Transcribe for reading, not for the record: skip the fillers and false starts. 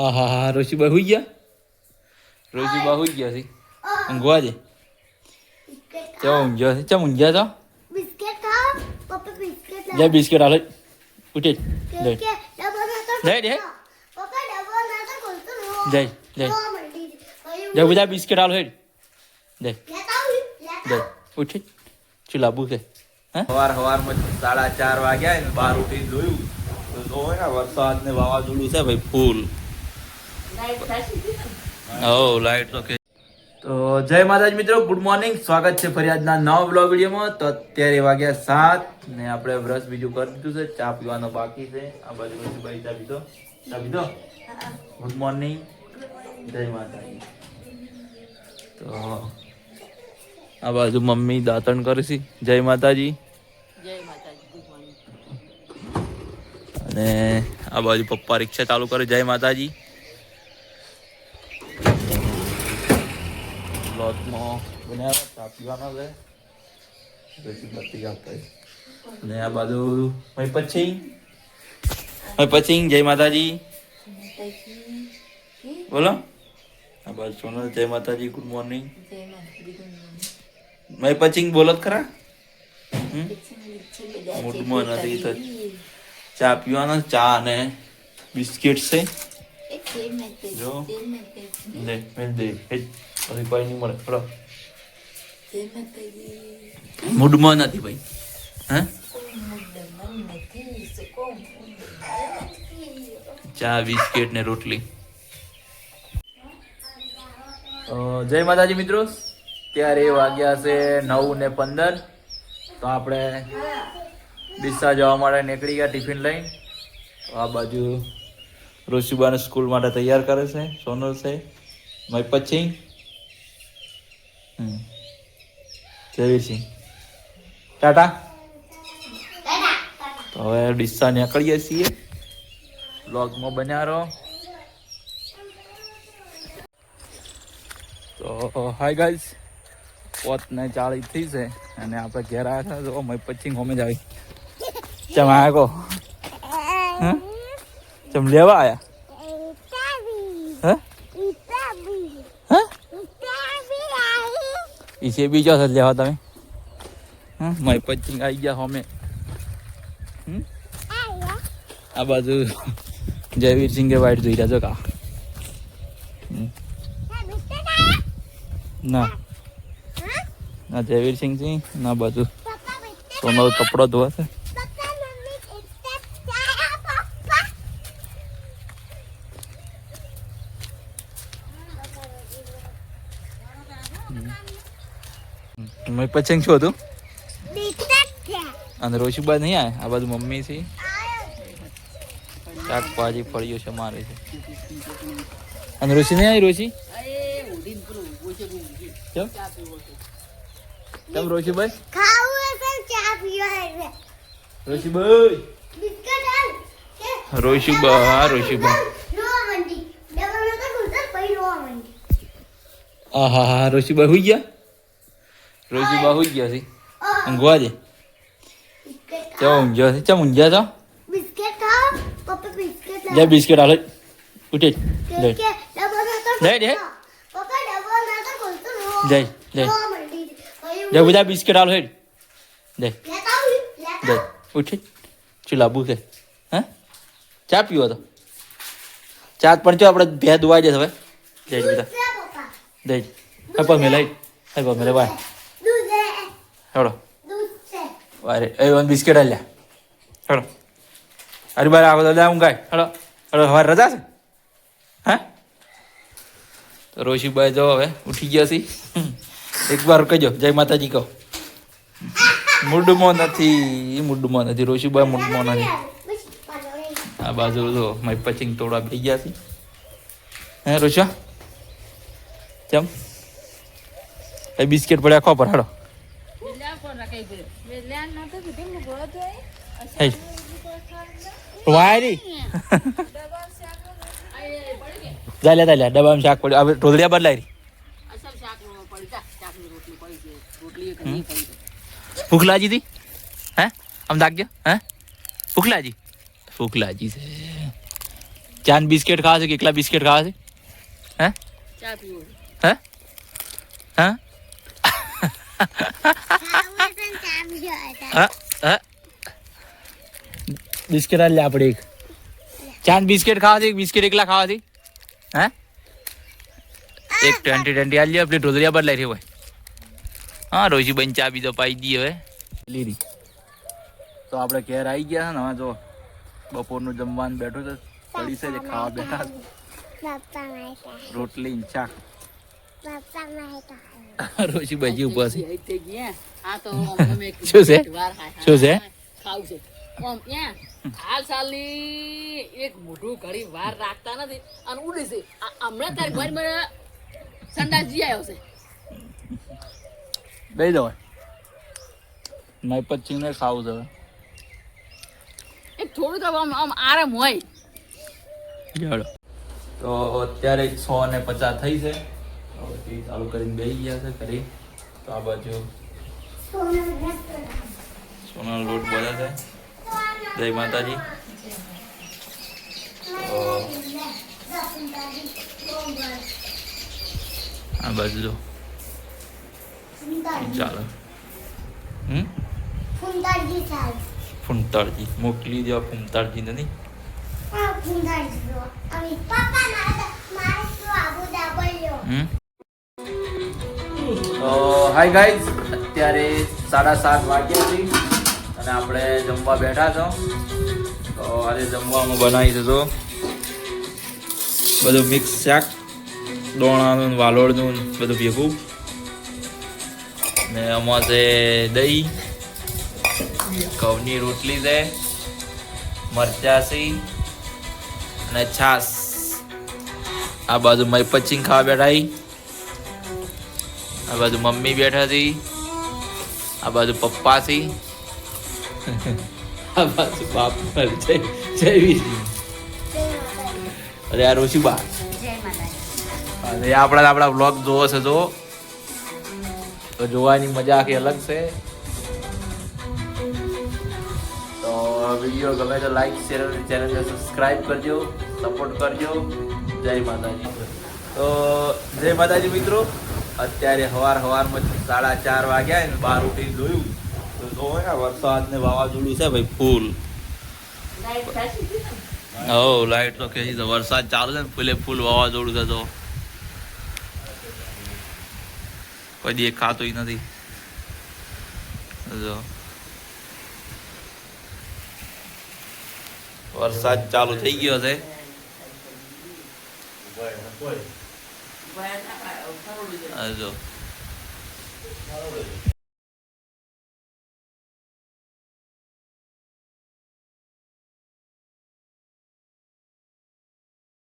આહા હા રોશીબા હુઈ ગયા. રોશીબા હુઈ ગયા છે. ઊંઘવા દે. ચમ ઊંઘ્યા છે. ચમ ઊંઘ્યા છો. બિસ્કિટ ખાઓ પપ્પા બિસ્કિટ લે બિસ્કિટ હાલે ઉઠે લે કે ડબો નતો લે દે પપ્પા ડબો નતો ખોલતો લે લે લે બધા બિસ્કિટ હાલ હેડ લે લેતા લે ઉઠે ચલાબુ છે. સવાર સવારમાં 4:30 વાગ્યા ને બહાર ઉઠીને જોયું તો જોવે ને વરસાદ ને વાવાઝોડું છે ભાઈ ફૂલ. લાઈટ તો તો જય માતાજી મિત્રો, ગુડ મોર્નિંગ. સ્વાગત છે ફરી આજના નવા બ્લોગ વિડીયોમાં. તો અત્યારે વાગ્યા 7 ને આપણે બ્રશ બીજું કરી દીધું છે. ચા પીવાનો બાકી છે. આ બાજુ ભાઈ ચા પીધો. ગુડ મોર્નિંગ, જય માતાજી. તો આ બાજુ મમ્મી દાંતણ કરશે. જય માતાજી. અને આ બાજુ પપ્પા રિક્ષા ચાલુ કરે. જય માતાજી. લોટમાં બનાવ્યા ચા પીવાના છે. પછી બત્તી આપતા અને આ બાજુ પછી જય માતાજી બોલો. આ બાજુ સોનલ જય માતાજી, ગુડ મોર્નિંગ. મેં પછી બોલો જ ખરા. મૂડમાં નથી તો ચા પીવાના. ચા અને બિસ્કિટ છે. જો લે મેં દે પછી કોઈ નહીં મળે. ચલો મૂડમાં નથી ભાઈ. હે ચા બિસ્કિટ ને રોટલી. જય માતાજી મિત્રો, ત્યારે વાગ્યા છે 9:15. તો આપણે ડીસા જવા માટે નીકળી ગયા ટિફિન લઈને. તો આ બાજુ રોશીબાને સ્કૂલ માટે તૈયાર કરે છે. સોનલ છે પછી જયવીરસિંહ ટાટા. તો હવે ડીસા નીકળીએ છીએ. બ્લોગમાં બન્યા રહો. તો હાય ગાઈઝ, 4:40 થઈ છે અને આપણે ઘેર આવ્યા હતા. તો મેં પછી હોમે જ આવી. ચમ આવ્યા કહો. ચમ લેવા આવ્યા. ઈસે બીજો છે લેવા તમે. મેં પછી આવી ગયા હોમે. આ બાજુ જયવીરસિંહ વાઇટ જોઈ રહ્યા છો કા. ના ના જયવીરસિંહ સિંહ ના બાજુ સોનલ કપડો ધોવા છે. મેં પછી શું હતું અને રોશીબા નહીં આવે. આ બાજુ મમ્મી છે. શાકભાજી ફળીઓ છે મારે છે. અને રોશી નહીં આવી. રોશી કેમ રોશીભાઈ? રોશીભાઈ રોશીબા આહા હા રોશીબા હુઈ ગયા. રોશીબા હુઈ ગયા છે. ઊંઘવા દે. ચમ ઊંઘ્યા છે. ચમ ઊંઘ્યા છો. બિસ્કિટ ખાઓ પપ્પા બિસ્કિટ લે બિસ્કિટ હાલે ઉઠે લે કે ડબો નતો લે દે પપ્પા ડબો નતો ખોલતો લે લે લે બધા બિસ્કિટ હાલ હેડ લે લે ઉઠે ચલાબુ છે. હે ચા પીવો તો ચા પણ જો આપણે ભે દુવાઈ દે હવે. જય બધા દે હપા મેલાઈ હપા મેલે વાય હેડો વારે એ બિસ્કિટ હાલ્યા હેડો. અરે બાર આવો તો લે હું ગાય. હેડો હેડો હવે રજા છે. હા તો રોશીભાઈ જો હવે ઉઠી ગયા છે. એક વાર કહેજો જય માતાજી કહો. મૂડમાં નથી રોશીભાઈ મૂડમાં નથી. આ બાજુ જો મારી પચિંગ તોડા થઈ ગયા છે. હે રોશા ચમ એ બિસ્કિટ પડ્યા ખો પર. હેડો વાયરી ચાલ્યા ડબ્બામાં શાક પડ્યું. હવે ઢોલડિયા બદલાય. ભૂખ લાગી હતી. હે આમ દાગજો. હે ભૂખ લાગી છે. ચાન બિસ્કિટ ખાવા છે કે એકલા બિસ્કિટ ખાવા છે? હે ચા પીવો હે હા હા હા બિસ્કિટ લે આપણે એક ચાન બિસ્કિટ ખાવા છે બિસ્કિટ એકલા ખાવા છે હે એક 20 આલી આપણી ઢોલરિયા બદલાઈ રહી હોય હા રોજી બન ચા બીજો પાઈ દી હવે લીધી તો આપણે ઘેર આવી ગયા છે ને હવે જો બપોરનું જમવાનું બેઠું છે પડી છે ખાવા બેઠા રોટલી ને શાક રોજી બજી ઉપર છે આ તો શું છે શું છે ખાવું છે આમ ત્યાં હાલ સાલની એક મોટું ઘડી વાર રાખતા નથી અને ઉડે છે હમણાં તારી ઘર મને સંડાસ જી આવ્યો છે બે જવાય મેં પછી ને ખાવું છે એક થોડું તો આમ આરામ હોય ચાલો તો અત્યારે 150 થઈ છે હવે ચાલુ કરીને બેસી ગયા છે કરી તો આ બાજુ સોના લોટ બધા છે જય માતાજી આ બાજુ જો ચાલો ફૂમતાળજી મોકલી દેવા ફૂમતાળજી નથી હાય ગાઈઝ અત્યારે 7:30 વાગ્યા છે અને આપણે જમવા બેઠા છો તો આજે જમવામાં બનાવી દીધો બધું મિક્સ શાક દોણાનું વાલોળનું બધું ભેગું ને આમાં છે દહીં ઘઉંની રોટલી છે મરચા છે અને છાશ આ બાજુ મય પચીંગ ખાવા બેઠા આ બાજુ મમ્મી બેઠા હતી આ બાજુ પપ્પા છે આ બાજુ બાપ જયવી અરે આ રોશીબા અને આપણા વ્લોગ જોવો છે જો તો જોવાની મજા આખી અલગ છે તો વિડીયો ગમે તો લાઈક શેર અને ચેનલને સબસ્ક્રાઇબ કરજો સપોર્ટ કરજો જય માતાજી તો જય માતાજી મિત્રો અત્યારે સવારમાં 4:30 વાગ્યા ને બહાર ઉઠીને જોયું તો જો ને વરસાદ ને વાવાઝોડું છે ભાઈ ફૂલ લાઈટ તો કે વરસાદ ચાલુ છે ને ફૂલે ફૂલ વાવાઝોડું છે તો કોઈ દેખાતું નથી જો વરસાદ ચાલુ થઈ ગયો છે જો